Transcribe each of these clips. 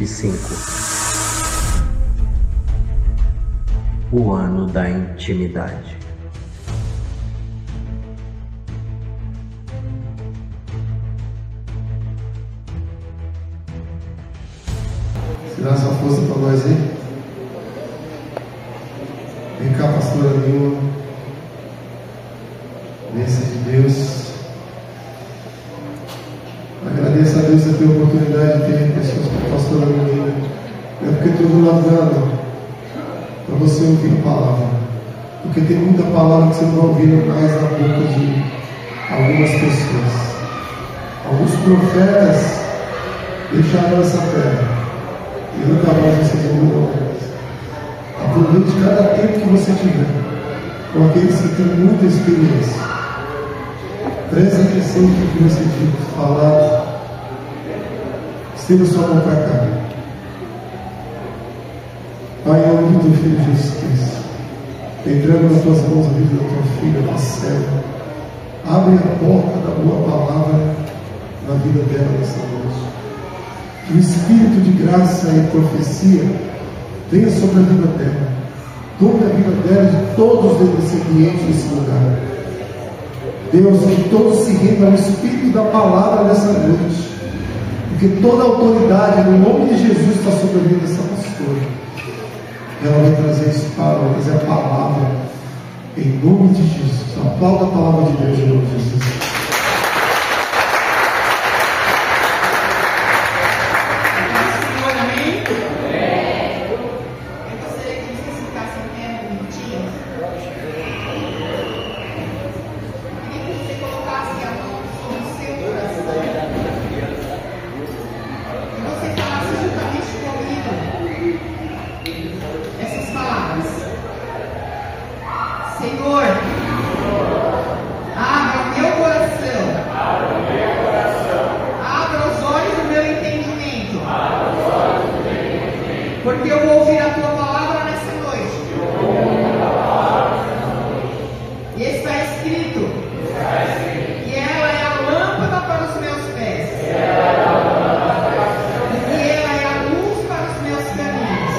2025. O ano da intimidade. Se dá sua força para nós aí. Vem cá, pastora Nilma. Bênção de Deus. Agradeço a Deus por ter a oportunidade de ter pessoas como a pastora Nilma. Não é porque estou do lado dela, não. Para você ouvir a palavra. Porque tem muita palavra que você não vai ouvir mais na boca de algumas pessoas. Alguns profetas deixaram essa terra. E nunca mais você ouvirá mais. Aproveite cada tempo que você tiver com aqueles que têm muita experiência. Preste atenção no que você tem falado. Estenda sua mão para cá. Pai, em nome do teu filho Jesus Cristo, entrando nas tuas mãos a vida da tua filha, da serva, abre a porta da boa palavra na vida dela nessa noite. Que o Espírito de graça e profecia venha sobre a vida dela, tome a vida dela de todos desse ambiente, desse lugar. Deus, que todos se rendam ao Espírito da palavra nessa noite, porque toda a autoridade no nome de Jesus está sobre a vida dessa pastora. Ela vai trazer isso para trazer a palavra em nome de Jesus. Aplauda a palavra de Deus em nome de Jesus. Senhor, abra o meu coração, abra os olhos do meu entendimento, porque eu vou ouvir a tua palavra nessa noite. E está escrito que ela é a lâmpada para os meus pés, e ela é a luz para os meus caminhos.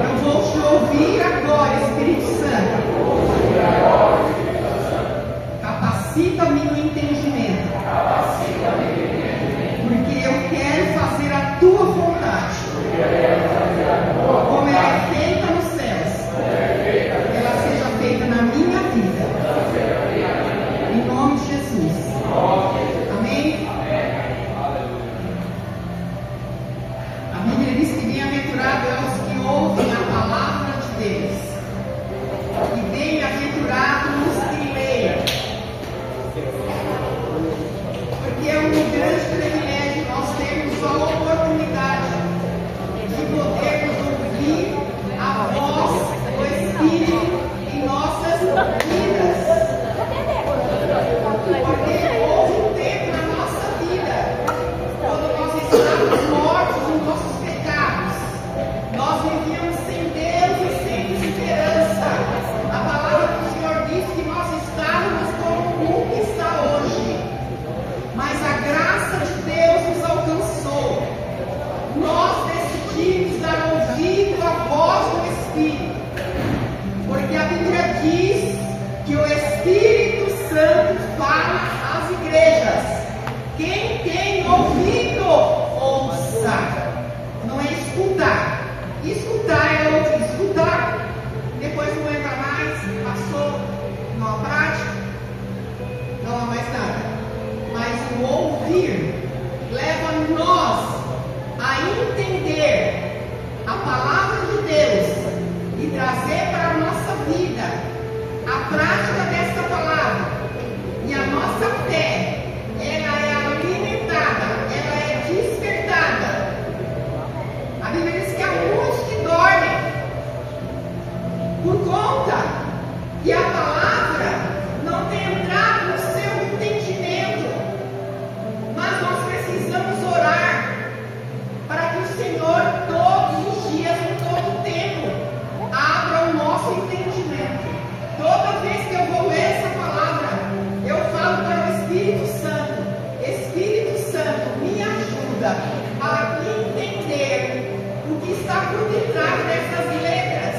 Eu vou te ouvir agora, Espírito Santo. Capacita-me no entendimento, porque eu quero fazer a tua vontade. a entender o que está por detrás dessas letras,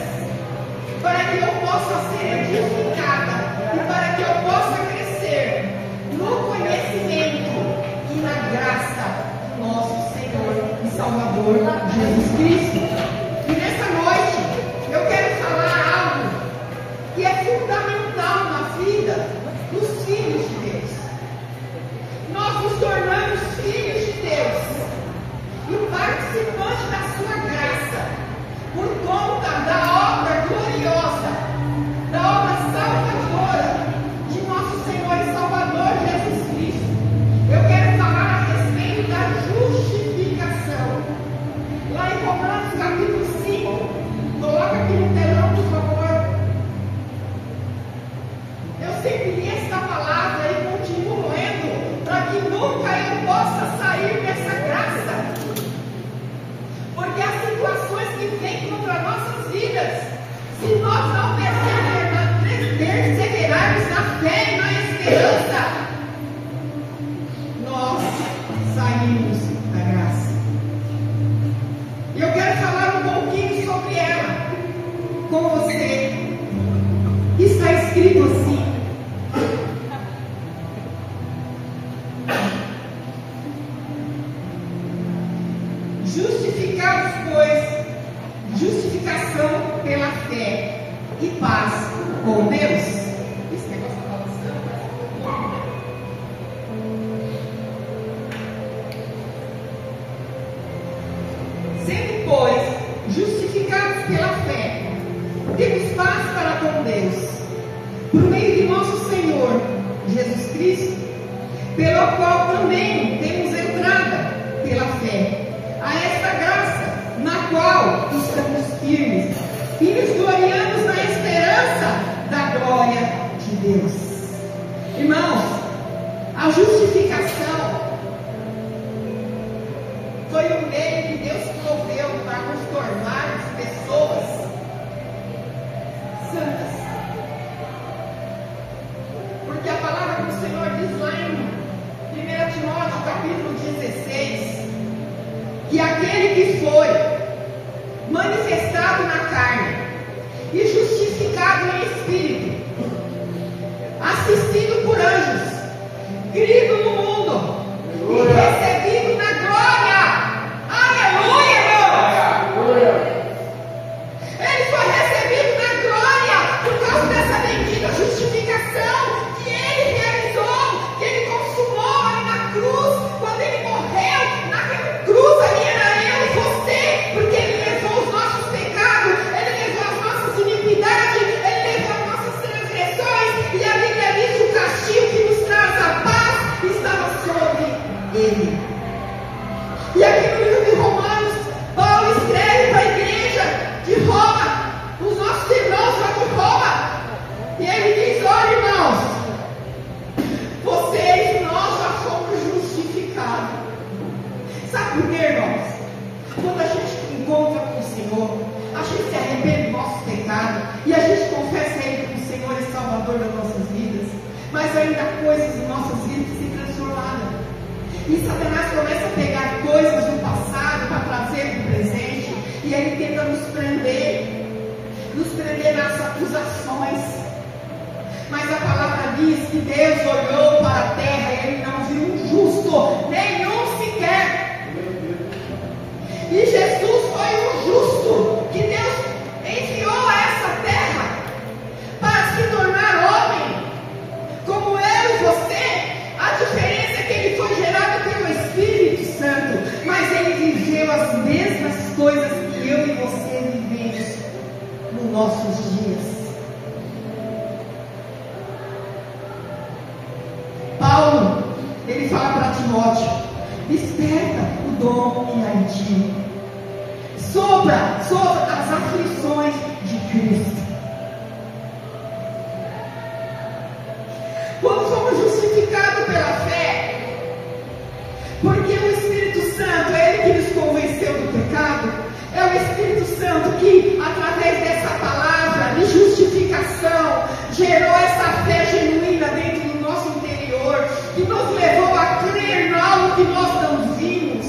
para que eu possa ser edificada e para que eu possa crescer no conhecimento e na graça do nosso Senhor e Salvador Jesus Cristo. E nessa noite eu quero falar algo que é fundamental na vida dos filhos de Deus. Nós nos tornamos filhos de Deus e participantes da sua graça por conta da obra gloriosa, da obra salvadora de nosso Senhor e Salvador Jesus Cristo. Eu quero falar a respeito da justificação. Lá em Romanos capítulo 5, coloca aqui no telão, por favor. Eu sempre li esta palavra e continuo lendo, para que nunca eu possa sair dessa graça. Porque as situações que vêm contra nossas vidas, se nós não perseverarmos na fé e na esperança, nós saímos da graça. E eu quero falar um pouquinho sobre ela com você. Está escrito assim: justificados, pois, justificação pela fé e paz com Deus. Esse negócio está balançando. Sendo, pois, justificados pela fé, temos paz para com Deus, por meio de nosso Senhor Jesus Cristo, pelo qual também temos entrada pela fé a esta graça, na qual estamos firmes e nos gloriamos na esperança da glória de Deus. Irmãos, a justificação foi um meio que Deus proveu para nos tornarmos pessoas santas. Porque a palavra do Senhor diz lá em 1 Timóteo capítulo 16, que aquele que foi manifestado na carne e justificado em espírito, assistido por anjos, crido no mundo e recebido na glória. Aleluia, irmãos! Ele foi recebido na glória por causa dessa bendita justificação que ele realizou, que ele consumou ali na cruz, quando ele morreu naquela cruz ali. Era eu e você, porque ele levou os nossos pecados, ele levou as nossas iniquidades, ele levou as nossas transgressões, e a Bíblia diz que o castigo que nos traz a paz estava sobre ele. E aqui no livro de Romanos, Paulo escreve para a igreja de Roma, os nossos irmãos lá de Roma, e ele diz: olha, irmãos, vocês, nós já fomos justificados. Sabe por quê, irmãos? Quando a gente encontra com o Senhor, a gente se arrepende do nosso pecado e a gente confessa Ele como Senhor e Salvador das nossas vidas, mas ainda há coisas em nossas vidas que se transformaram. E Satanás começa a pegar coisas do passado para trazer no presente, e ele tenta nos prender nas acusações. Mas a palavra diz que Deus olhou para a terra e ele não viu um justo, nenhum sequer. E Jesus foi o justo que Deus enviou a essa terra para se tornar homem, como eu e você. A diferença é que ele foi gerado pelo Espírito Santo, mas ele viveu as mesmas coisas que eu e você vivemos nos nossos dias. Paulo, ele fala para Timóteo: desperta o dom que há em ti, sopra as aflições de Cristo. Quando fomos justificados pela fé, porque o Espírito Santo é Ele que nos convenceu do pecado, é o Espírito Santo que, através dessa palavra de justificação, gerou essa fé genuína dentro do nosso interior, que nos levou a crer em algo que nós não vimos.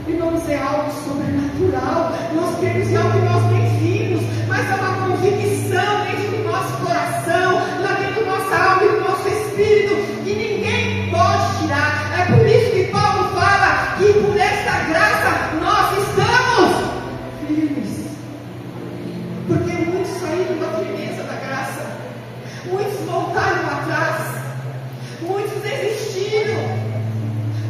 Irmãos, é algo sobrenatural. Nós cremos em algo que nós nem vimos, mas é uma convicção dentro do nosso coração, lá dentro da nossa alma e do nosso espírito, que ninguém pode tirar. É por isso que Paulo fala que por esta graça nós estamos firmes. Porque muitos saíram da firmeza da graça, muitos voltaram atrás, muitos desistiram,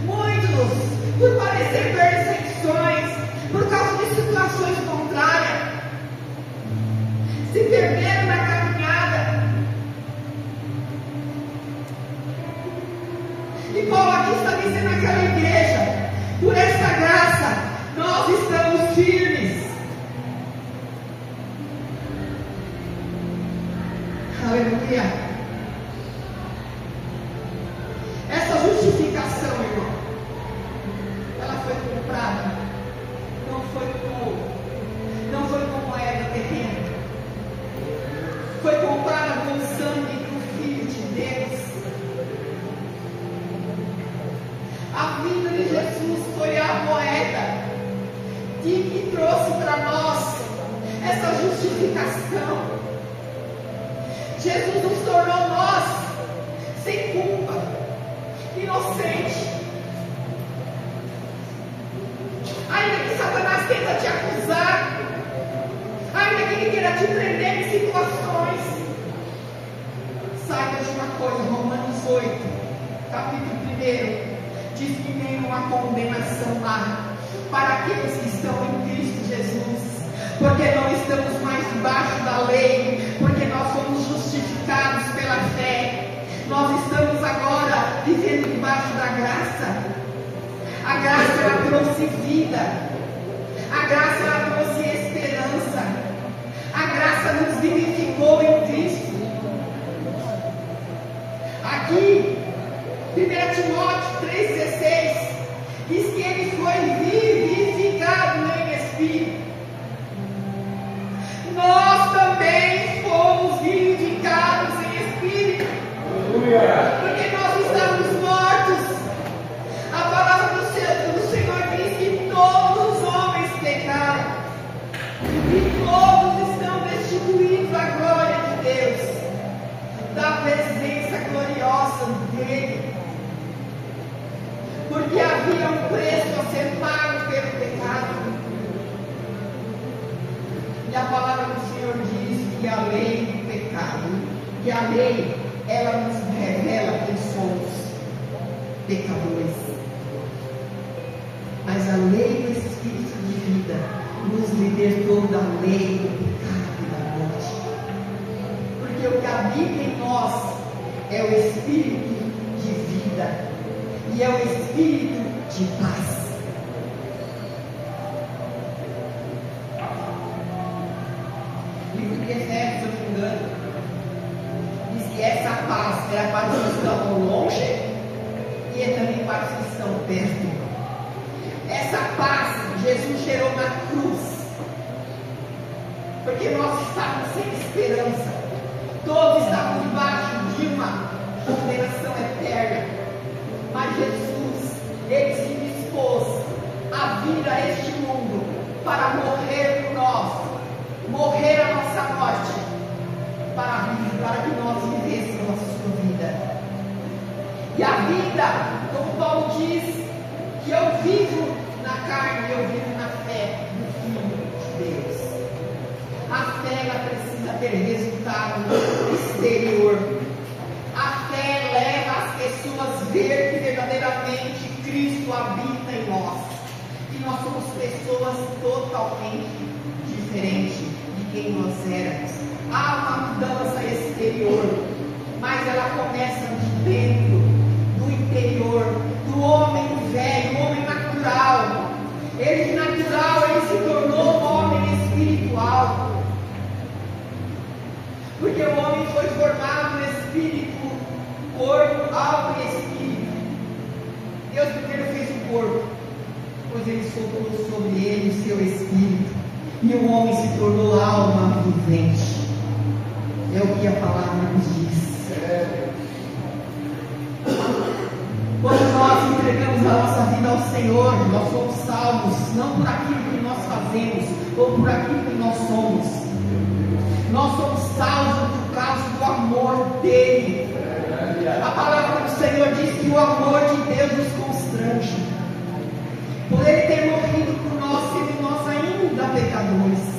muitos por padecer perseguições, por causa de situações contrárias, se perderam na caminhada. E Paulo aqui está dizendo àquela igreja: por esta graça nós estamos firmes. Aleluia. Essa justificação, irmão, ela foi comprada, não foi com moeda terrena, foi comprada com o sangue do Filho de Deus. A vida de Jesus foi a moeda que trouxe para nós essa justificação. Jesus nos tornou nós sem culpa, inocente. Ainda que Satanás tenta te acusar, ainda que ele queira te prender em situações, saiba de uma coisa: Romanos 8, capítulo 1, diz que nenhuma condenação há para aqueles que estão em Cristo Jesus, porque não estamos mais debaixo da lei, porque nós somos justificados pela fé. Nós estamos agora vivendo debaixo da graça. A graça, ela trouxe vida, a graça, ela trouxe esperança, a graça nos vivificou em Cristo. Aqui, 1 Timóteo 3,16 diz que ele foi vivificado em Espírito. Nós também fomos vivificados em Espírito, porque nós estamos mortos. A palavra do Senhor diz que todos os homens pecaram e todos estão destituídos da glória de Deus, da presença gloriosa dele, porque havia um preço a ser pago pelo pecado. E a palavra do Senhor diz que a lei do pecado, que a lei, ela nos revela que somos pecadores. Mas a lei do Espírito de vida nos libertou da lei do pecado e da morte. Porque o que habita em nós é o Espírito de vida e é o Espírito de paz. O livro de Efésios, se eu não me engano, diz que essa paz era para os que estão longe e é também para os que estão perto. Essa paz Jesus gerou na cruz, porque nós estávamos sem esperança, todos estávamos debaixo de uma condenação eterna. Mas Jesus, ele se dispôs a vir a este mundo para morrer por nós, morrer a nossa morte, para que nós vivêssemos a sua vida. E a vida, como Paulo diz, que eu vivo na carne, eu vivo na fé do Filho de Deus. A fé, ela precisa ter resultado exterior. A fé leva as pessoas a ver que verdadeiramente Cristo habita em nós. E nós somos pessoas totalmente diferentes de quem nós éramos. Há uma mudança exterior, mas ela começa de dentro, do interior, do homem velho, o homem natural. Ele natural, ele se tornou um homem espiritual. Porque o homem foi formado no espírito, corpo, alma e espírito. Deus primeiro fez o corpo, depois ele soprou sobre ele o seu espírito, e o homem se tornou alma vivente. É o que a palavra nos diz. Quando nós entregamos a nossa vida ao Senhor, nós somos salvos, não por aquilo que nós fazemos, ou por aquilo que nós somos. Nós somos salvos por causa do amor dele. A palavra do Senhor diz que o amor de Deus nos constrange, por ele ter morrido por nós, sendo nós ainda pecadores.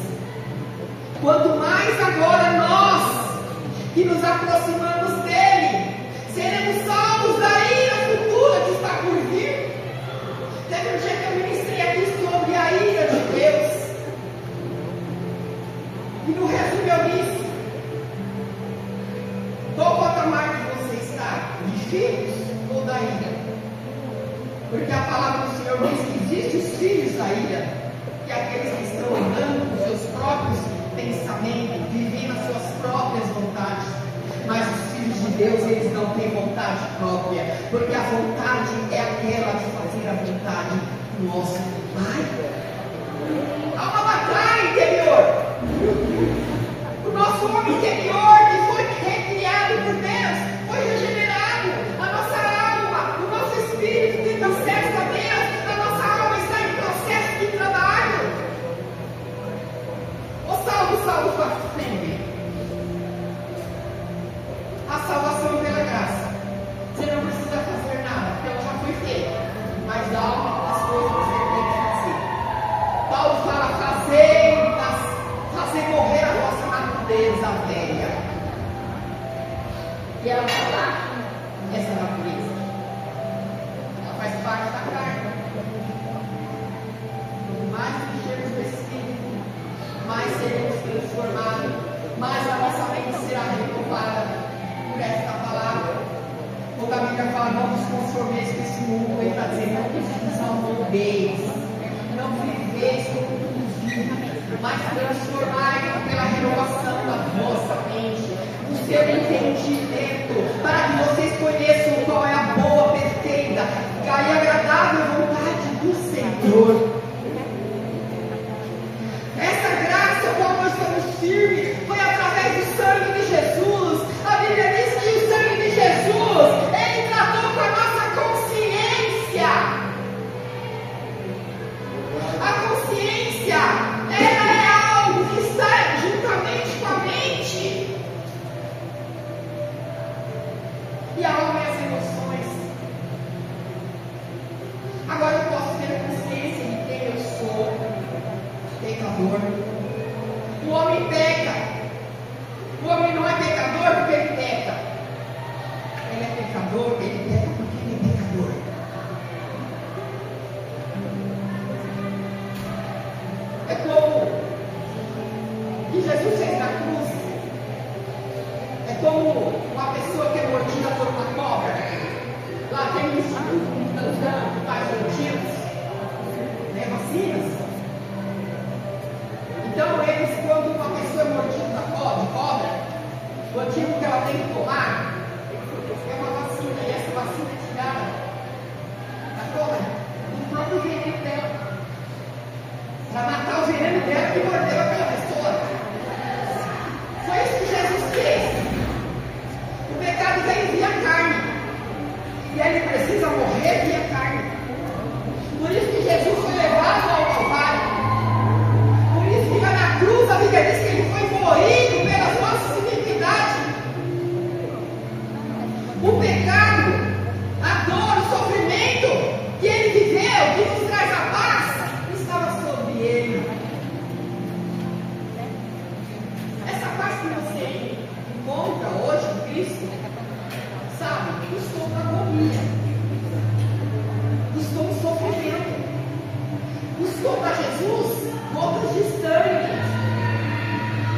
Quanto mais agora nós, que nos aproximamos dele, seremos salvos da ira futura que está por vir. Teve um dia que eu ministrei aqui sobre a ira de Deus, e no resumo eu disse: qual patamar que você está? De filhos ou da ira? Porque a palavra do Senhor diz que existem os filhos da ira, que aqueles que estão andando com seus próprios pensamentos, vivendo as suas próprias vontades. Mas os filhos de Deus, eles não têm vontade própria, porque a vontade é aquela de fazer a vontade do nosso Pai. Há uma batalha interior. O nosso homem interior, que foi recriado por Deus, foi regenerado. A nossa alma, o nosso espírito tem acesso a Deus. A nossa alma está em processo de trabalho. Salvo para frente. A salvação pela graça. Você não precisa fazer nada, porque ela já foi feita. Mas há as coisas que você tem que fazer. Paulo fala: fazer morrer a nossa natureza velha. E ela está lá, essa natureza. Ela faz parte da carne. Quanto mais enchermos do Espírito, mais seremos transformados, mais a nossa mente será renovada por esta palavra. Quando a Bíblia fala: não nos conformeis com esse mundo, ele está dizendo: não vos amoldeis, não viveis como todos vivem, mas transformai-vos pela renovação da vossa mente, o seu entendimento, para que vocês conheçam qual é a boa, perfeita e agradável vontade do Senhor. Essa graça, qual nós estamos firmes, foi através do sangue de Jesus. A Bíblia diz que o sangue de Jesus, ele tratou com a nossa consciência. A consciência, ela é algo que está juntamente com a mente. E a alma e as emoções. Agora eu posso ter consciência de quem eu sou. Pecador. O homem peca. O homem não é pecador porque ele peca. Ele é pecador, ele peca porque ele é pecador. É como que Jesus fez na cruz. É como uma pessoa que é mordida por uma cobra. Lá tem um instituto que faz motivos, né, vacinas. Então, eles, quando uma pessoa é mordida de cobra, o antídoto que ela tem que tomar é uma vacina, e essa vacina é tirada da cobra do próprio veneno dela, para matar o veneno dela que mordeu aquela pessoa. Foi isso que Jesus fez. O pecado veio via carne, e ele precisa morrer via carne. Por isso que Jesus foi levado ao Calvário. Na cruz, a Bíblia diz que ele foi moído pelas nossas iniquidades. O pecado, a dor, o sofrimento que ele viveu, que nos traz a paz, estava sobre ele. Essa paz que você encontra hoje em Cristo, sabe, custou uma agonia, custou um sofrimento, custou para Jesus gotas de sangue.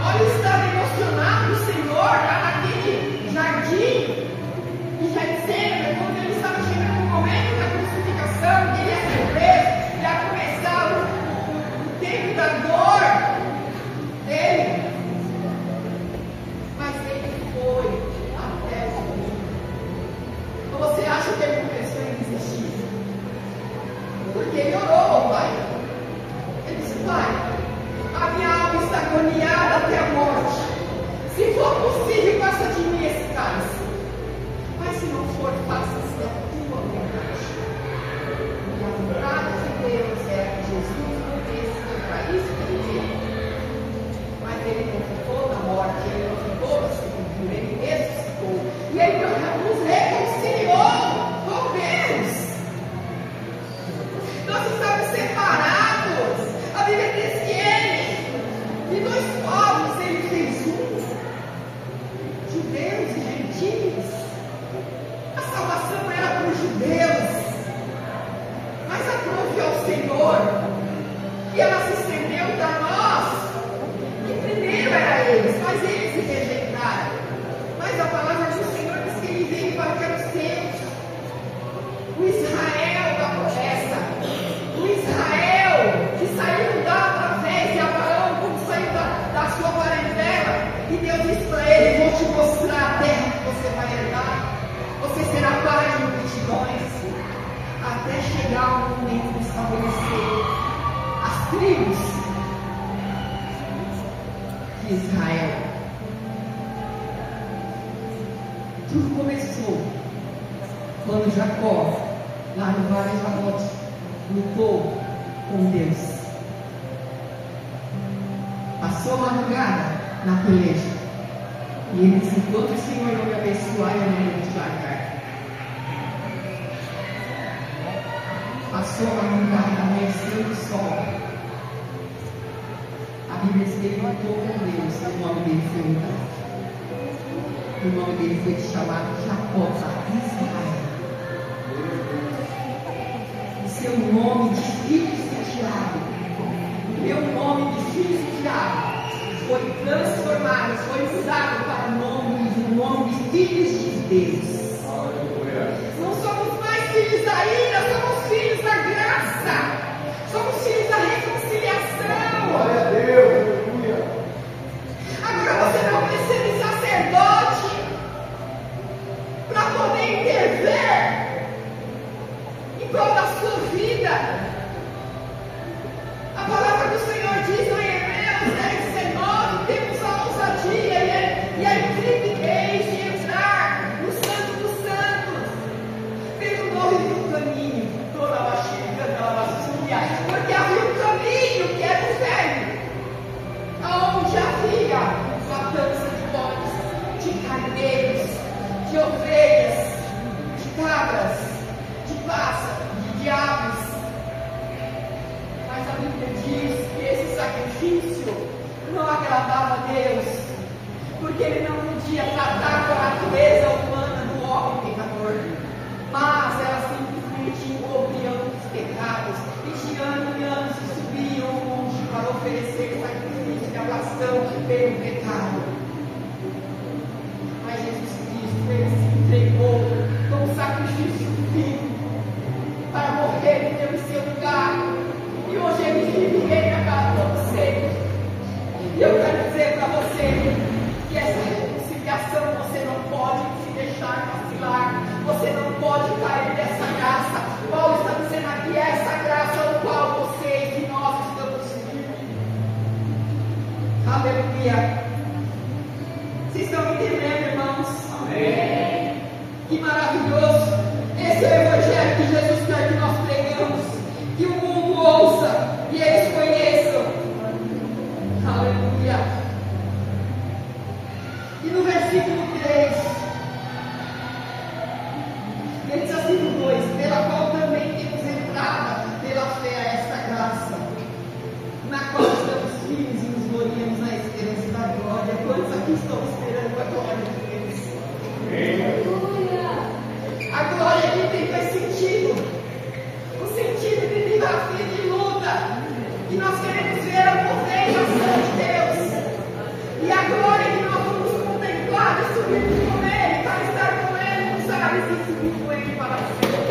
Olha o estado emocional do Senhor lá naquele jardim de Getsemane, quando ele estava chegando no momento da crucificação, que ele ia ser preso, ia começar o tempo da dor dele. Mas ele foi até o fim. Ou você acha que ele começou a desistir? Porque ele orou ao Pai. Ele disse: Pai, a minha alma está agoniada até a morte. Se for possível, passa de mim esse cálice. Mas se não for, faça-se a tua vontade. amor, que ela se estendeu para nós, que primeiro era eles, mas eles se rejeitaram. Mas a palavra do Senhor diz que ele veio para que eram seus. O Israel da promessa, o Israel que saiu da através de Abraão, como saiu da sua parentela, e Deus disse para ele: vou te mostrar a terra que você vai herdar, você será pai de multidões, até chegar o momento de estabelecer as tribos de Israel. Tudo começou quando Jacó, lá no Vale de Jabote, lutou com Deus. Passou a madrugada na peleja. E ele disse: enquanto o Senhor não me abençoar, eu não vou te largar. Passou a madrugada, amanheceu o sol. A Bíblia diz que ele lutou com Deus, e o nome dele foi mudado. O nome dele foi chamado Jacó, Israel. Seu nome de filhos de Tiago, meu nome de filhos de Tiago, foi transformado, foi usado para o nome de filhos de Deus. Não somos mais filhos da ira, somos filhos da graça, somos filhos da reconciliação. Glória a Deus, aleluia. Agora você não precisa de sacerdote para poder intervir em prol da sua vida. A palavra do Senhor diz lá em Hebreus 10:19, temos a ousadia e a intrepidez de entrar no Santo dos Santos, pelo novo caminho, toda a baixinha, porque havia um caminho que era o velho, aonde havia matança de bodes, de carneiros, de ovelhas, de cabras, de pássaros, de aves. Mas a Bíblia diz que esse sacrifício não agradava a Deus, porque ele não podia tratar com a natureza humana do homem pecador, mas ela simplesmente encobria os pecados, e de ano em ano se subiam ao monte para oferecer sacrifício de abração pelo pecado. Mas Jesus Cristo, ele se entregou como sacrifício vivo para morrer pelo seu lugar, e hoje ele vive e reina para todos sempre. E eu quero dizer para você que essa reconciliação você não pode se deixar vacilar, você não pode cair dessa graça. Paulo está dizendo aqui: essa graça ao qual vocês e nós estamos firmes. Aleluia. Vocês estão entendendo, irmãos? Amém. Que maravilhoso. Esse é o Evangelho que Jesus quer que nós pregamos, que o mundo ouça e eles conheçam. Aleluia. E no versículo 3, ele diz assim no 2: pela qual também temos entrada pela fé a esta graça, na qual estamos firmes e nos gloriamos na esperança da glória. Quantos aqui estão esperando a glória de Deus? A glória que tem dois sentidos: o sentido de desafio e de luta, que nós queremos ver a contemplação de Deus, e a glória que nós vamos contemplar e subir com Ele, para estar com Ele nos ares e subir com Ele para sempre.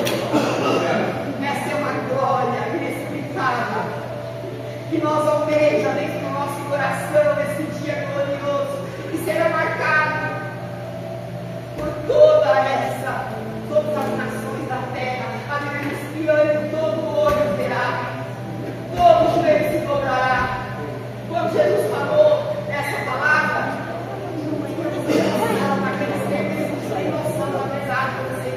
Essa é uma glória inexplicável, que nós almeja dentro do nosso coração nesse dia glorioso, que será marcado por todas as nações da terra. A Bíblia diz que todo olho verá, todo joelho se dobrará. Quando Jesus falou essa palavra, naqueles tempos, não tem noção da pesada que você.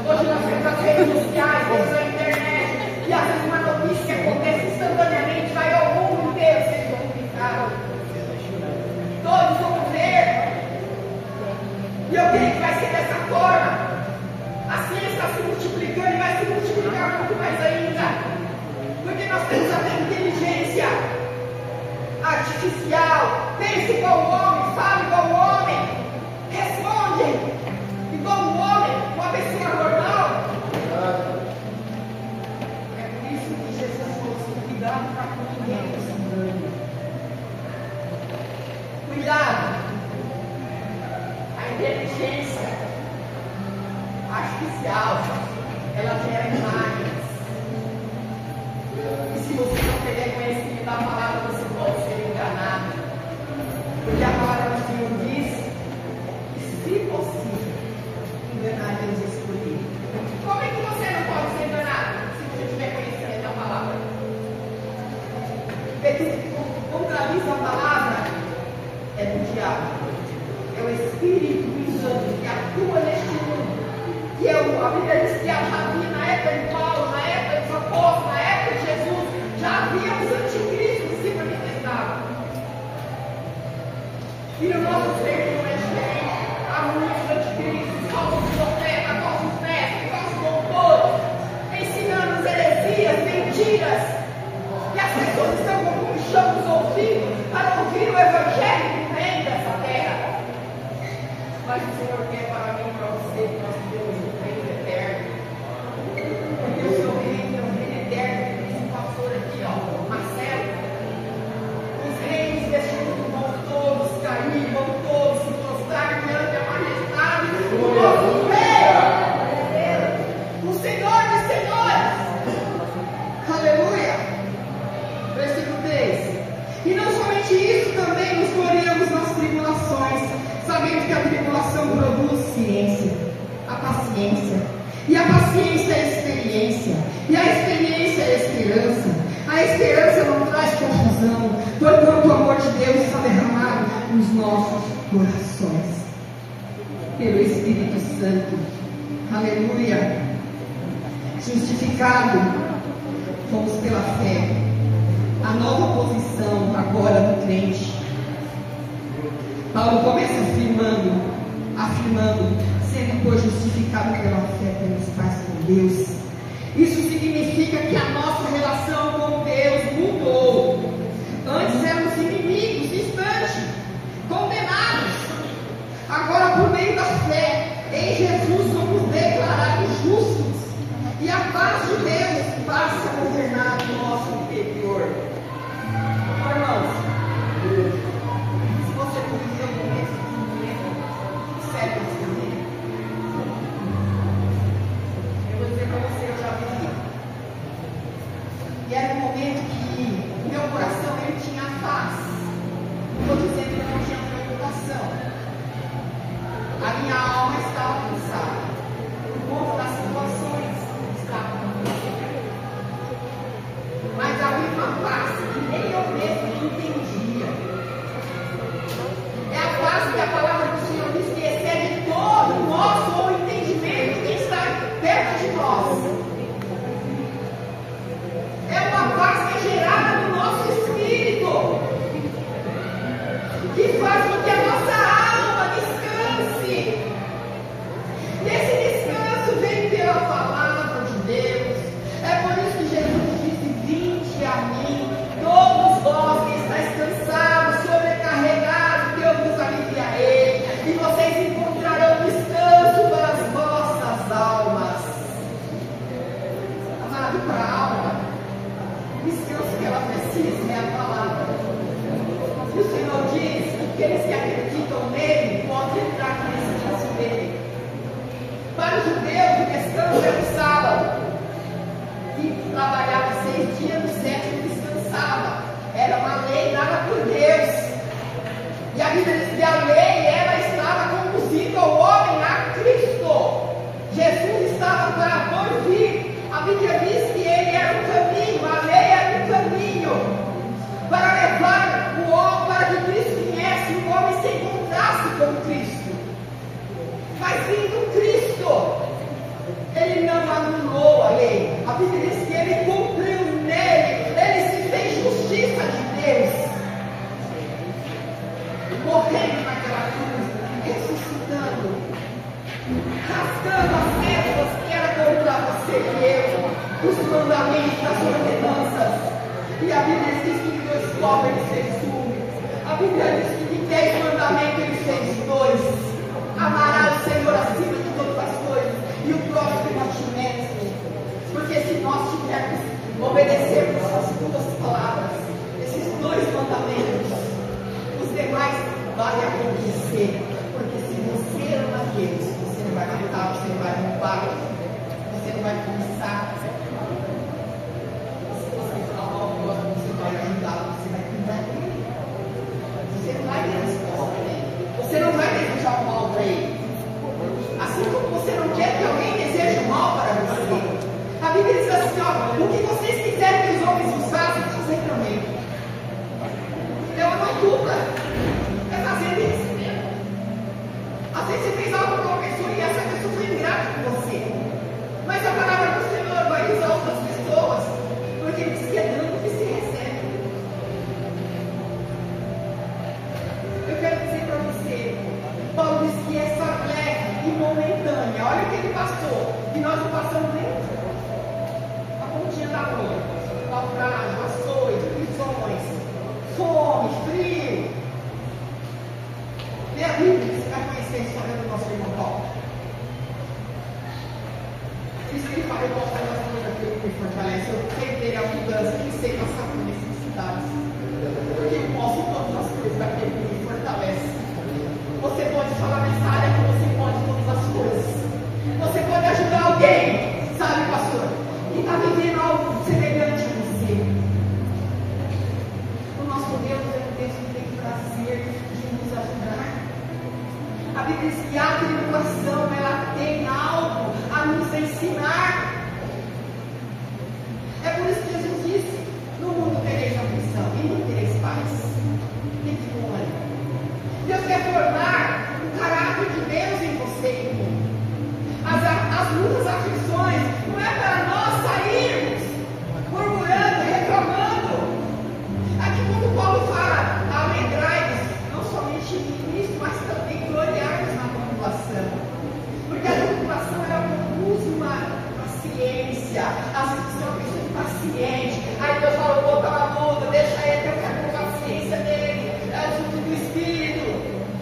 Hoje nós temos as redes sociais, temos a internet, e às vezes uma notícia que acontece instantaneamente vai ao mundo inteiro sendo comunicado. Todos vão ver. E eu creio que vai ser dessa forma. Assim cuidado para que ninguém nos engane. Cuidado. A inteligência artificial, ela gera imagens. E se você não tiver conhecimento da palavra, você pode ser enganado. Porque a palavra do Senhor diz que, se possível, enganaremos os escolhidos. Como é que você não pode ser enganado se você tiver conhecimento da palavra? Porque tudo que contradiz a palavra é do diabo. É o Espírito Santo que atua neste mundo. Que a Bíblia diz que já havia na época de Paulo, na época dos apóstolos, na época de Jesus, já havia os anticristos que se manifestavam. E no nosso tempo não é diferente. Há muitos anticristos, falsos profetas, falsos mestres, falsos doutores, ensinando heresias, mentiras. E as pessoas estão com um chão nos ouvidos para ouvir o Evangelho que vem dessa terra. Mas o Senhor quer para mim e para você que nós temos um reino eterno. Porque o seu reino é um reino eterno, que diz o pastor aqui, ó, Marcelo. Os reinos deste mundo vão todos cair, vão todos se prostrar diante da majestade do nosso Rei, o Senhor dos Senhores. Aleluia. Versículo 3. E não somente isso, também nos gloriamos nas tribulações, sabendo que a tribulação produz ciência, a paciência, e a paciência é a experiência, e a experiência é a esperança. A esperança não traz confusão, porquanto o amor de Deus está derramado nos nossos corações, pelo Espírito Santo. Aleluia. Justificado, fomos pela fé. A nova posição agora do crente. Paulo começa afirmando, sendo pois justificado pela fé, temos paz com Deus. Isso significa que a nossa relação com Deus mudou. Antes éramos inimigos, distantes, condenados. Agora, por meio da fé em Jesus, somos declarados justos. E a paz de Deus passa a governar o nosso interior. Irmãos, se você não viveu um momento sério de vida, eu vou dizer para você, eu já vivi. E era um momento que meu coração ele tinha paz. Não estou dizendo que eu não tinha preocupação. A minha alma estava cansada por conta das situações que estavam acontecendo. Mas havia uma paz que nem eu mesmo entendia. É a paz que a palavra do Senhor diz que excede todo o nosso entendimento que está perto de nós. É uma paz que é gerada no nosso espírito, que faz com que a nossa alma descanse. E esse descanso vem pela palavra de Deus. É por isso que Jesus disse: vinde a mim, todos vós que estáis cansados, sobrecarregados, que eu vos aliviarei, e vocês encontrarão descanso para as vossas almas. Amado, para a alma, o descanso que ela precisa é a palavra. E o Senhor diz que aqueles que acreditam nele podem entrar nesse descanso dele. Para o judeu, o descanso é o sábado, e trabalhava 6 dias, no 7º descansava. Era uma lei dada por Deus. E a Bíblia diz que a lei, ela estava conduzindo o homem a Cristo. Jesus estava para por vir. A Bíblia diz que ele era o caminho, a lei era o caminho para levar o homem, para que Cristo viesse, o homem se encontrasse com Cristo. Mas vindo Cristo, ele não anulou a lei. A Bíblia diz que ele cumpriu nele, ele se fez justiça de Deus, morrendo naquela cruz, ressuscitando, rasgando as pedras que era contra você e eu, os mandamentos, as ordenanças. E a Bíblia diz que de 2 povos ele fez 1. A Bíblia diz que de 10 mandamentos ele fez 2. Amará o Senhor acima de todas as coisas e o próximo a ti mesmo. Porque se nós tivermos obedecermos as 2 E nós não passamos nem a pontinha da mão. Naufrágio, açoite, prisões, fome, frio. E a Bíblia, você vai conhecer a história do nosso irmão Paulo. Isso que ele fala, eu posso fazer uma coisa que me fortalece. Eu sei ter a mudança, que sei passar por necessidades. Porque eu posso todas as coisas daquele que me fortalece. Você pode falar nessa área que você pode todas as coisas. Você pode ajudar alguém, sabe, pastor? Que está vivendo algo semelhante a você. O nosso Deus é um Deus que tem prazer de nos ajudar. A Bíblia diz que a tribulação, ela tem algo a nos ensinar. É por isso que Jesus disse: no mundo tereis aflição, e não tereis paz. Fique com ânimo. Deus quer formar o caráter de Deus em você e em mim. As lutas, aflições, não é para nós sairmos murmurando, reclamando. Aqui quando Paulo fala, alegrai-vos, não somente em Cristo, mas também gloriar-vos na tribulação. Porque a tribulação ela produz uma paciência. Às vezes você é uma pessoa impaciente. Aí Deus fala, vou botar uma luta, deixa ele que eu quero ter paciência dele. É o fruto do Espírito.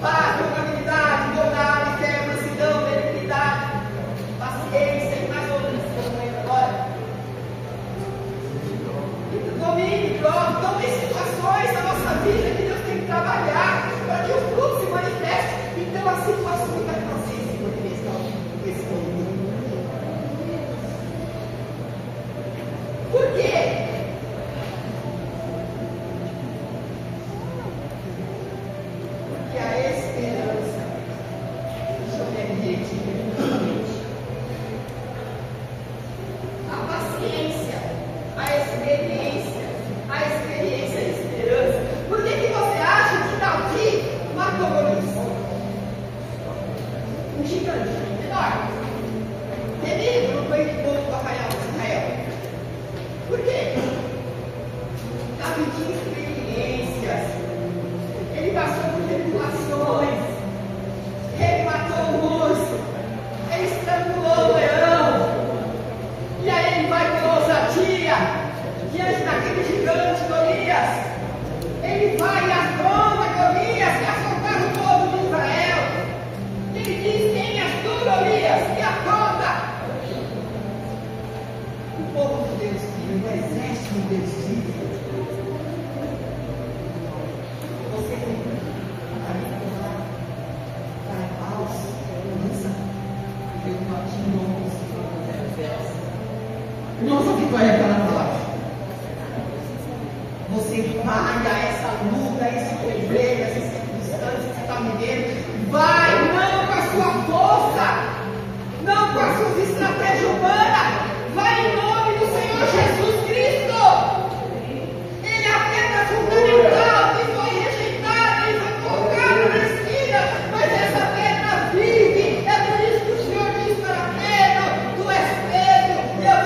Paz, longanimidade, bondade, fé, mansidão, benignidade, paciência e mais outras que eu não lembro agora. Domínio próprio. Então tem situações na nossa vida que Deus tem que trabalhar para que o fruto se manifeste. Então as situações vai fazer se manifestar nesse momento. Por quê? Porque a esperança, deixa eu ver direitinho, a paciência, a experiência e a esperança. Por que você acha que Davi matou Golias? Um gigante enorme, terrível no meio do povo do arraial de Israel. Por quê? Davi tinha experiências, ele passou por tribulações, ele matou o urso, ele estrangulou o leão, e aí ele vai com ousadia diante daquele gigante Golias. Ele vai e afronta Golias, que afrontava o povo de Israel. Ele diz: quem és tu, Golias? Me afronta. O povo de Deus vive, o exército de Deus vive. Você tem para paus, lança, e eu não tinha nomes. Nossa vitória está na palavra. Você vai a essa luta, a esse problema, a essas circunstâncias que está vivendo. Vai, não com a sua força, não com as suas estratégias humanas. Vai em nome do Senhor Jesus Cristo. Ele é a pedra fundamental que foi rejeitada e foi colocada na esquina, mas essa pedra vive. É por isso que o Senhor diz para Pedro: tu és Pedro, eu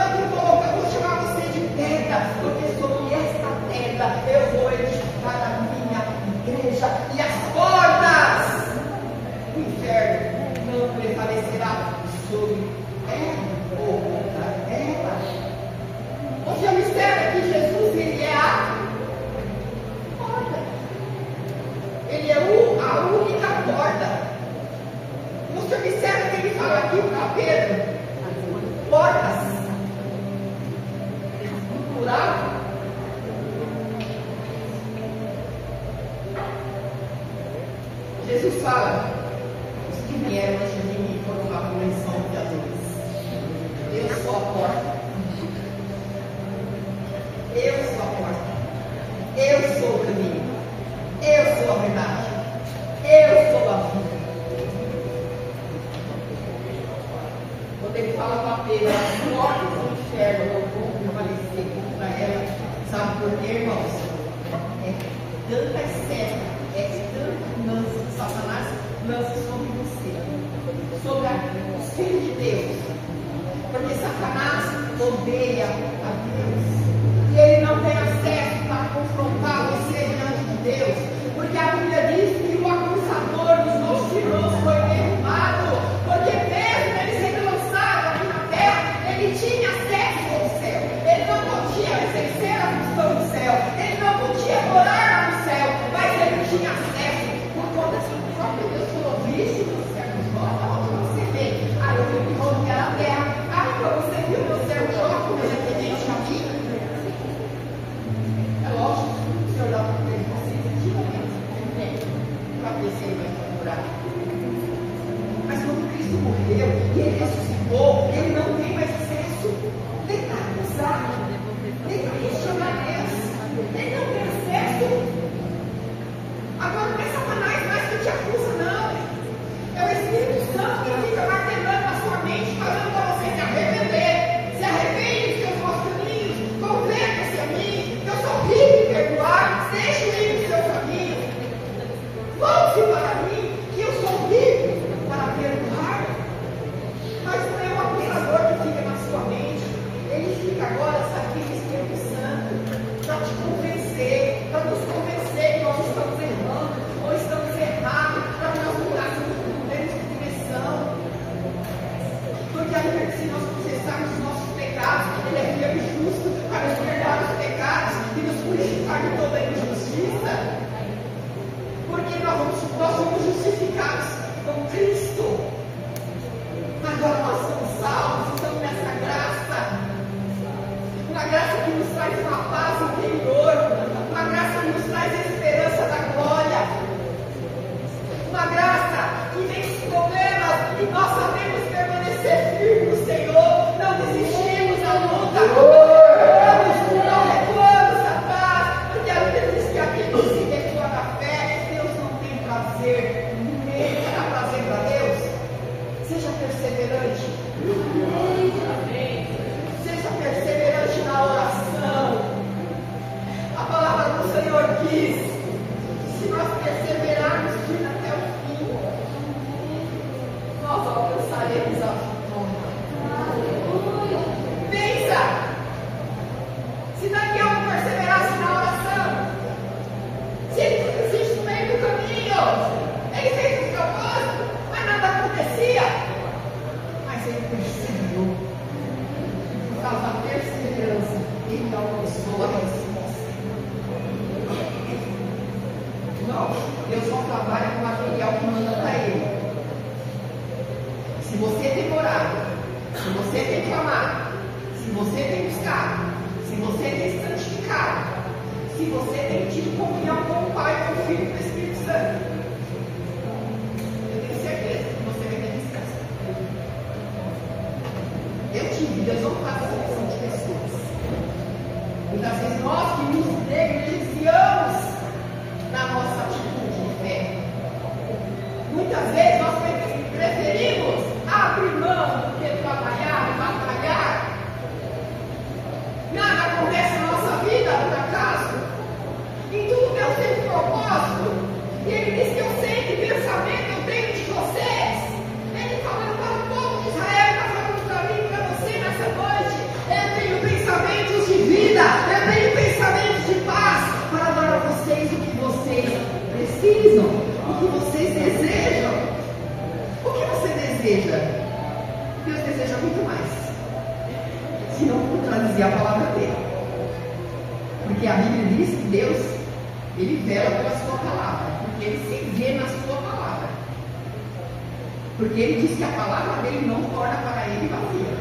vou chamar você de pedra, porque sobre esta pedra eu vou edificar a minha igreja, e as portas do inferno não prevalecerá sobre ela ou contra ela. Você observa que Jesus, ele é a porta. Ele é a única porta. Você observa que ele fala aqui para Pedro: portas. No plural. Jesus fala: os que vieram antes de mim foram uma convenção de azuis. Eu sou a porta. Eu sou a porta. Eu sou o caminho. Eu sou a verdade. Eu sou a vida. Quando ele fala para Pedro: as portas do inferno não vão prevalecer contra ela. Sabe por quê, irmãos? É tanta setas, é tanta lança que Satanás lança sobre você, sobre os filhos de Deus. Porque Satanás odeia a Deus. E ele não tem acesso para confrontar você diante de Deus. Porque a Bíblia diz que o acusador dos nossos irmãos foi derrubado. Porque mesmo ele sendo lançado aqui na terra, nós confessarmos os nossos pecados, Ele é fiel e justo para nos perdoar os pecados e nos purificar de toda injustiça. Porque nós somos justificados com Cristo. Agora nós somos salvos, estamos nessa graça. Uma graça que nos traz uma paz interior, uma graça que nos traz a esperança da glória, uma graça que vence problemas e nós sabemos permanecer firmes no Senhor, não desistimos da luta, não recuamos da paz, porque a Bíblia diz que aquele que se recua da fé, Deus não tem prazer, ninguém dá prazer para Deus. Seja perseverante. Seja perseverante na oração. A palavra do Senhor diz: se nós perseverarmos até o fim, nós alcançaremos a vitória. Pensa! Se Daniel não perseverasse na oração, se ele desiste no meio do caminho, ele fez o propósito, mas nada acontecia. Mas ele perseverou. Por causa da perseverança, ele alcançou a resposta. Não, Deus só trabalha com material que manda para ele. Se você tem orado, se você tem clamado, se você tem buscado, se você tem santificado, se você tem tido comunhão com o Pai, com o Filho e com o Espírito Santo, eu tenho certeza que você vai ter descanso. Eu tive, Deus não faz seleção de pessoas. Muitas vezes nós que nos negligenciamos na nossa atitude de fé. Muitas vezes nós preferimos abrir mão do que trabalhar e batalhar. Nada acontece na nossa vida por acaso. Em tudo Deus tem um propósito. E Ele diz que eu sei que pensamento eu tenho de vocês. Ele falando para o povo de Israel, está falando para mim e para você nessa noite. Eu tenho pensamentos de vida, eu tenho pensamentos de paz para dar a vocês o que vocês precisam, o que vocês desejam. O que você deseja? Deus deseja muito mais. Se não contradizer a palavra dele. Porque a Bíblia diz que Deus, Ele vela pela sua palavra, porque Ele se vê na sua palavra. Porque Ele diz que a palavra dele não torna para Ele vazia.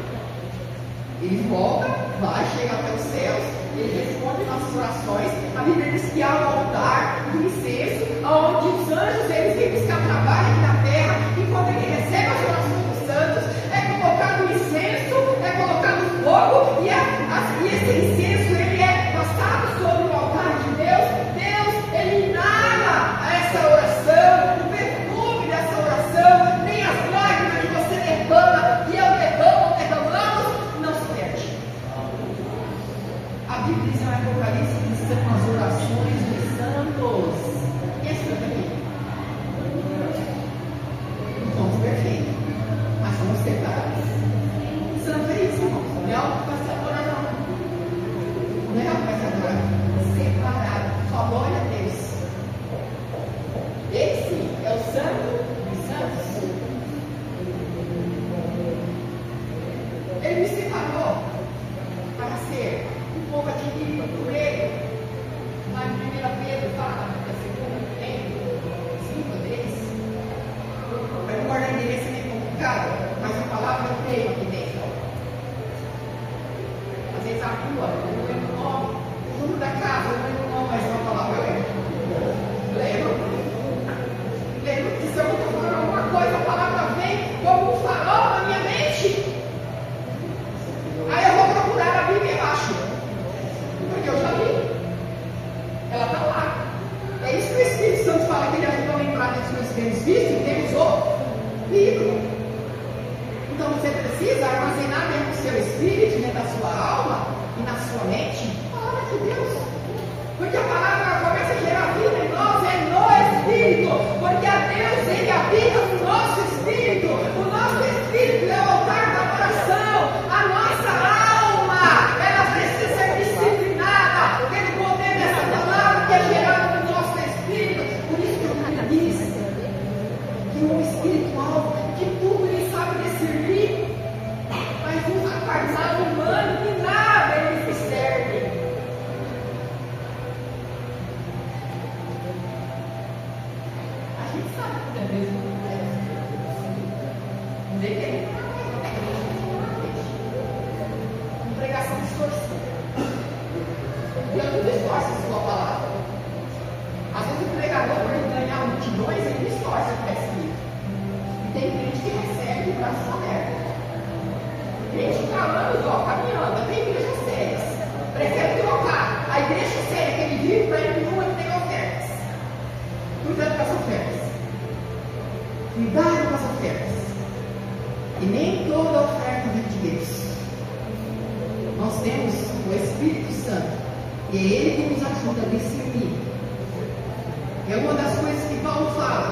Ele volta, vai, chega até os céus, Ele responde nossas orações. A Bíblia diz que há um altar do incenso, onde os anjos eles vêm buscar trabalho aqui na terra, e quando Ele recebe as orações dos santos, é colocado o incenso, é colocado o fogo, e esse incenso ele é passado sobre o altar de Deus. Deus, Ele inala essa oração, o perfume dessa oração, nem as lágrimas que você derrama, e eu derramamos, não se perde. A Bíblia diz em Apocalipse que são as orações dos santos. Esse é o perfeito. Não somos perfeitos, mas somos separados. Santo é isso, irmãos. Não é algo que vai se adorar, não. Não é algo que vai se adorar. Separado. Só glória a Deus. Esse é o santo dos santos. Ele me separou para ser um povo adquirido por Ele. Lá em 1 Pedro fala, da segunda tempo, 5 vezes. Para não guardar endereço é meio complicado, mas a palavra eu tenho aqui dentro. Às vezes a rua, eu não lembro o nome, o número da casa, eu não lembro o nome, mas a palavra eu lembro. Lembro que se eu não estou falando alguma coisa, a palavra vem como um farol na minha mente. Aí eu vou procurar a Bíblia embaixo, porque eu já li. Ela está lá. É isso que o Espírito Santo fala, que ele ajuda a lembrar dos meus grandes vícios, e temos o livro. Então você precisa armazenar dentro do seu espírito, dentro da sua alma e na sua mente a palavra de Deus. Porque a palavra começa a gerar vida em nós, é no Espírito. Porque a Deus, Ele habita no nosso Espírito. O nosso Espírito é o altar da oração. A nossa alma, ela precisa ser disciplinada pelo poder dessa palavra que é gerada no nosso Espírito. Por isso que a Bíblia diz que o espiritual, que tudo ele sabe discernir, mas Pregação distorcida. Deus não distorce a sua palavra. Às vezes o pregador, para ele ganhar multidões, ele distorce o que é escrito. E tem gente que recebe de braços abertos. Gente que há anos, caminhando, até igrejas sérias. Prefere trocar a igreja séria que ele vive para ir numa que tem ofertas. Cuidado com as ofertas. Cuidado com as ofertas. E nem toda oferta vem de Deus. Nós temos o Espírito Santo. E é Ele que nos ajuda a discernir. É uma das coisas que Paulo fala.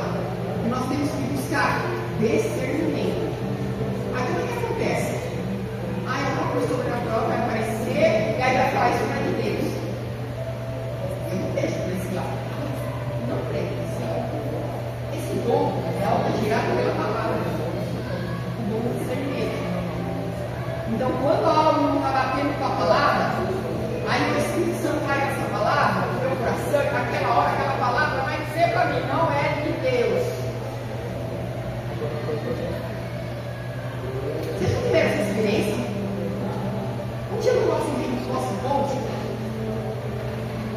Que nós temos que buscar discernimento. Aí o que acontece? Aí uma pessoa sobrenatural vai aparecer e aí vai falar isso para de Deus. Eu não deixo para esse lado. Não creio nesse lado. Esse dom é algo tirado pela palavra de Deus. O dom do discernimento. Então, quando algo não está batendo com a palavra, aí o Espírito Santo traz essa palavra no meu coração, e naquela hora, aquela palavra vai dizer para mim, não é de Deus. Vocês já tiveram essa experiência? Um dia no nosso ponte,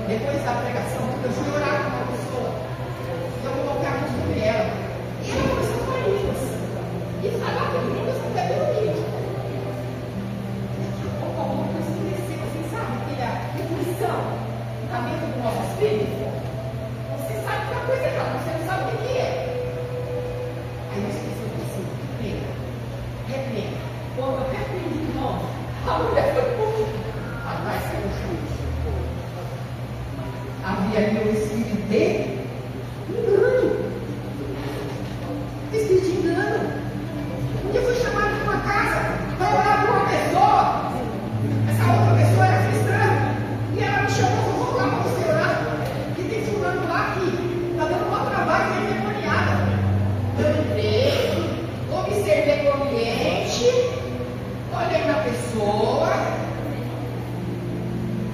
depois da pregação, eu fui orar com uma pessoa, e eu coloquei a mão sobre ela, e ela começou a falar em línguas. E falar em línguas até pelo nível. Está dentro do nosso espírito, você sabe que é uma coisa errada, você não sabe o que é. Aí nós pensamos assim, repreenda. Quando eu repreendi, irmão, a mulher foi por atrás saiu o chute. Havia ali um espírito de engano. Espírito de engano. Um dia eu fui chamado de uma casa para orar por uma pessoa. Essa outra pessoa era cristã. E ela me chamou, vou lá para você orar. Que tem fulano lá que está dando uma trabalho e é endemoniada. Eu entrei, observei o ambiente, olhei na pessoa,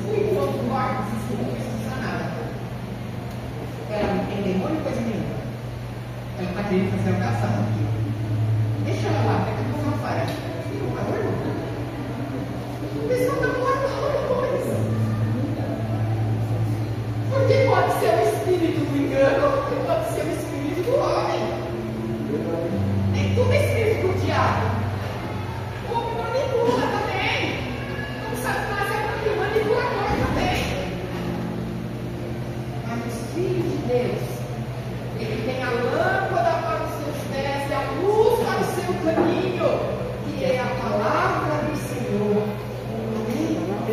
fui no outro quarto, não precisa nada. Ela não tem demônio, coisa nenhuma. Ela está querendo fazer a oração aqui. Deixa ela lá, porque eu vou falar. Por favor, não. O pessoal está morrendo coisa. Porque pode ser o espírito do engano, porque pode ser o espírito do homem. Nem tudo é espírito do diabo. O homem manipula também. Não sabe mais é porque manipulador também. Mas o Filho de Deus, ele tem a lâmpada para os seus pés e a luz para o seu caminho, que é a palavra do Senhor.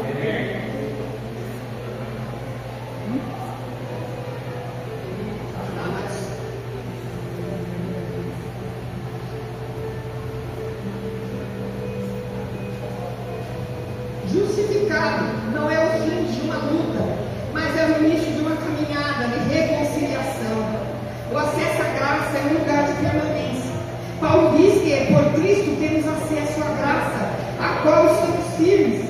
Amém? Justificado não é o fim de uma luta, mas é o início de uma caminhada de reconciliação. O acesso à graça é um lugar de permanência. Paulo diz que por Cristo temos acesso à graça, a qual estamos firmes.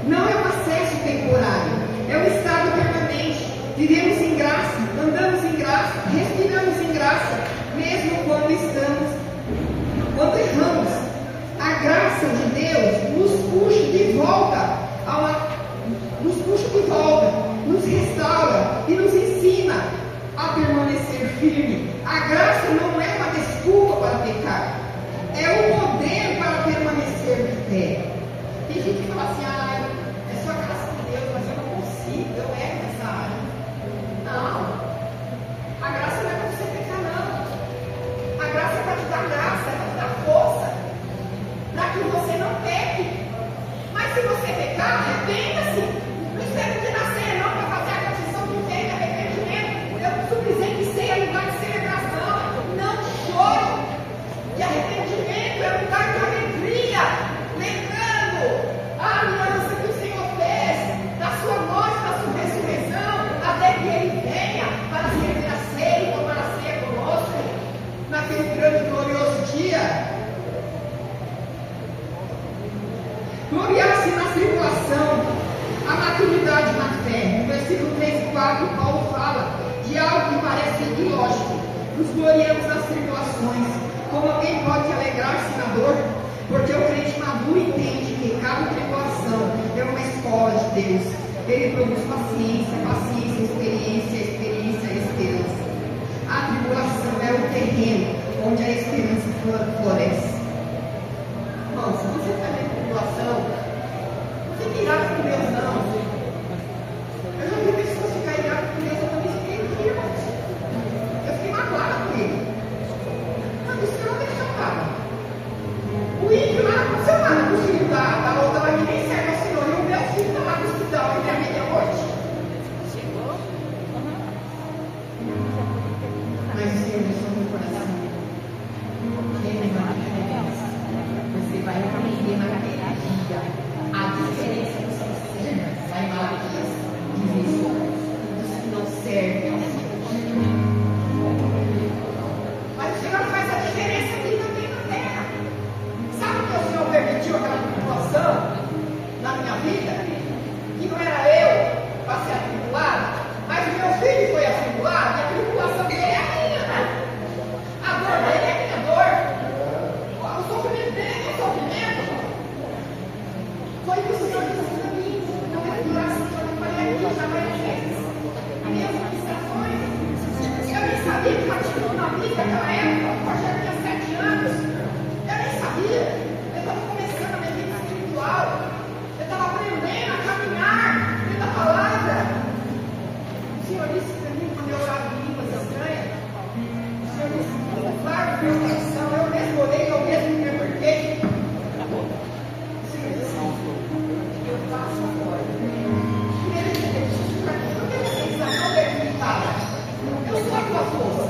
Não é um acesso temporário, é um estado permanente. Vivemos em graça, andamos em graça, respiramos em graça, mesmo quando erramos. A graça de Deus nos puxa de volta, nos restaura e nos ensina a permanecer firme. A graça não é uma desculpa para pecar, é o poder para permanecer de pé. Tem gente que fala assim, é só a graça de Deus, mas eu não consigo, eu erro nessa área. Não, a graça não é para você pecar, não. A graça é para te dar graça, é para te dar força, para que você não peque. Mas se você pecar, arrependa-se. Não espera de nascer, não, para fazer a confissão de fé e arrependimento. Eu suplicei que seja lugar de celebração, não de choro. E arrependimento é lugar de alegria, lembrando a aliança que o Senhor fez, da sua morte, da sua ressurreição, até que Ele venha para servir a ceia e tomar a ceia conosco, naquele grande e glorioso dia. Gloriar-se na tribulação, a maturidade na fé. No versículo 3 e 4, Paulo fala de algo que parece ilógico. Nos gloriemos nas tribulações. Como alguém pode alegrar-se na dor? Porque o crente maduro entende que cada tribulação é uma escola de Deus. Ele produz paciência, experiência, esperança. A tribulação é o terreno onde a esperança floresce. Irmão, se você está em tribulação, não fique irado com Deus, não. Eu já vi pessoas ficarem iradas com Deus, eu também fiquei aqui, irmãos. Eu fiquei magoada com ele. Mas o Senhor me chamava. O ímpio lá não aconteceu nada com o filho da outra lá que nem serve ao Senhor. E o meu filho está lá no hospital entre a vida e a morte. Mas o Senhor deixou no coração. Você vai aprender naquele dia a diferença dos que servem. Vai Malaquias diz isso. Dos que não servem. Mas o Senhor faz a diferença aqui também na terra. Sabe que o Senhor permitiu aquela tribulação na minha vida? Que não era eu para ser atribulado, mas o meu filho foi atribulado e a tribulação dele é a minha. A dor dele é a minha dor. O sofrimento dele é o sofrimento. Foi isso que o Senhor disse para mim. Não é tribulação que eu falei aqui já várias vezes. Minhas administrações. Eu nem sabia que eu tinha na vida naquela época. Eu já tinha 7 anos. Eu nem sabia. Eu estava começando a minha vida espiritual. Eu estava aprendendo a caminhar dentro da palavra. O Senhor disse para mim, quando eu orava em línguas estranhas, o Senhor disse, claro, meu coração, eu mesmo orei, eu mesmo me libertei. O Senhor disse, eu faço agora. E ele disse para mim, não tem sensação limitada. Eu sou a tua força.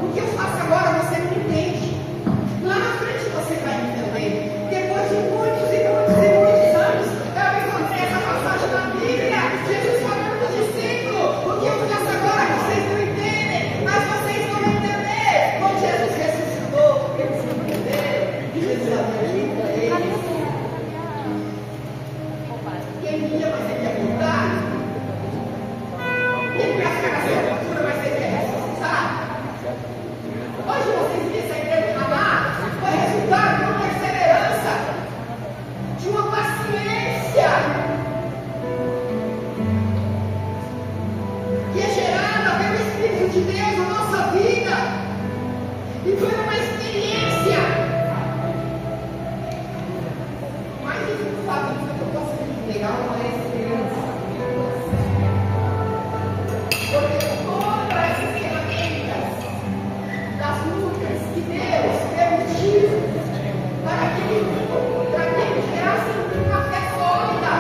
O que eu faço agora você não entende. Lá na frente você vai entender. Depois de muitos anos, eu encontrei essa passagem na Bíblia. Jesus falando para os discípulos: o que eu faço agora vocês não entendem, mas vocês vão entender. Quando Jesus ressuscitou, eles não entenderam. E Jesus abriu para eles. Quem ia, mas ele ia voltar. Quem ia ficar na sepultura, mas ele ia ressuscitar. Hoje vocês viram essa igreja amada, foi resultado de uma perseverança, de uma paciência, que é gerada pelo Espírito de Deus na nossa vida, e foi uma experiência. Mais dificuldade que eu posso entregar uma esperança. Porque todas essas ferramentas das lutas que Deus permitiu para que gerasse uma fé sólida.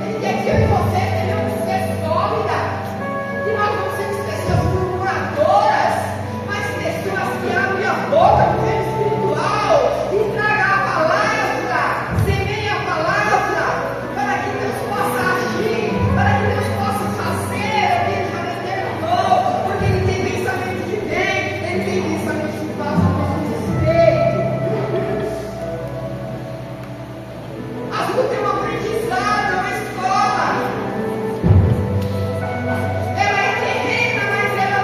Ele quer que eu e você tenhamos fé sólida, que nós não sermos pessoas murmuradoras, mas pessoas que abrem a boca do reino espiritual e tragam a palavra, semeiem a palavra, para que Deus possa agir, para que Deus possa fazer o que Ele já determinou, porque Ele tem pensamento de bem, Ele tem pensamento de paz a nosso respeito. A luta é um aprendizado, é uma escola. Ela é terrena, mas ela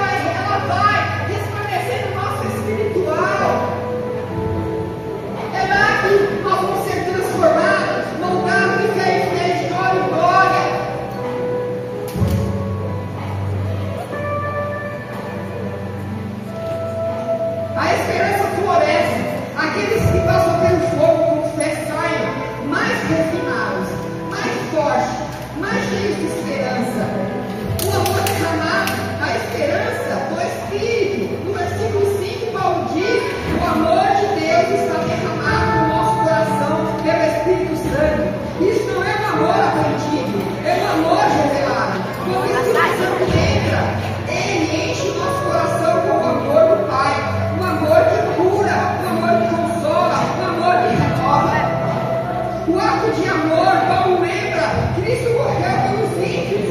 vai resplandecendo o nosso espiritual. É lá que nós vamos ser transformados, moldados de fé em fé, de glória em glória. A esperança floresce. Aqueles que passam pelo fogo com fé saiam mais refinados, mais fortes, mais cheios de esperança. O amor derramado, a esperança do Espírito. No versículo 5, Paulo diz: o amor de Deus está derramado no nosso coração pelo Espírito Santo. Isso não é um amor aprendido, é um amor revelado. Quando o Espírito Santo entra, ele enche o nosso coração com o amor do Pai, um amor que cura, um amor que consola, um amor que renova. O ato de amor, Paulo lembra, Cristo morreu pelos ímpios.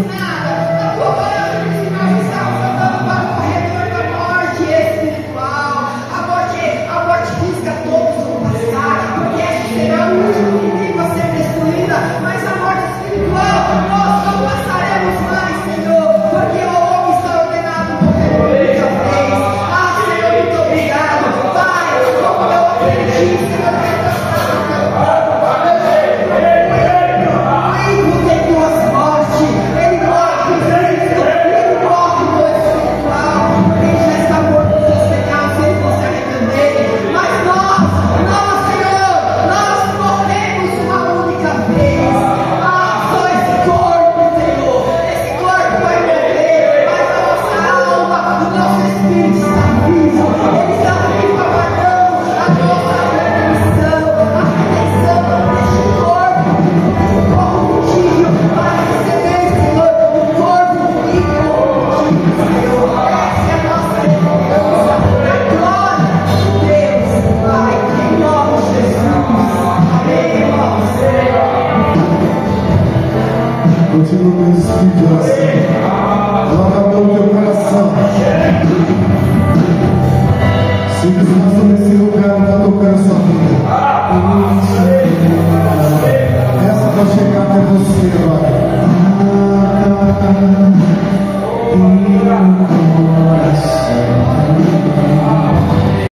Nada, a tua palavra disse Continua o meu espírito de oração. Coloca a mão no teu coração. Se que está sobre esse lugar, está tocando a sua vida. Essa vai chegar até você agora. Coração.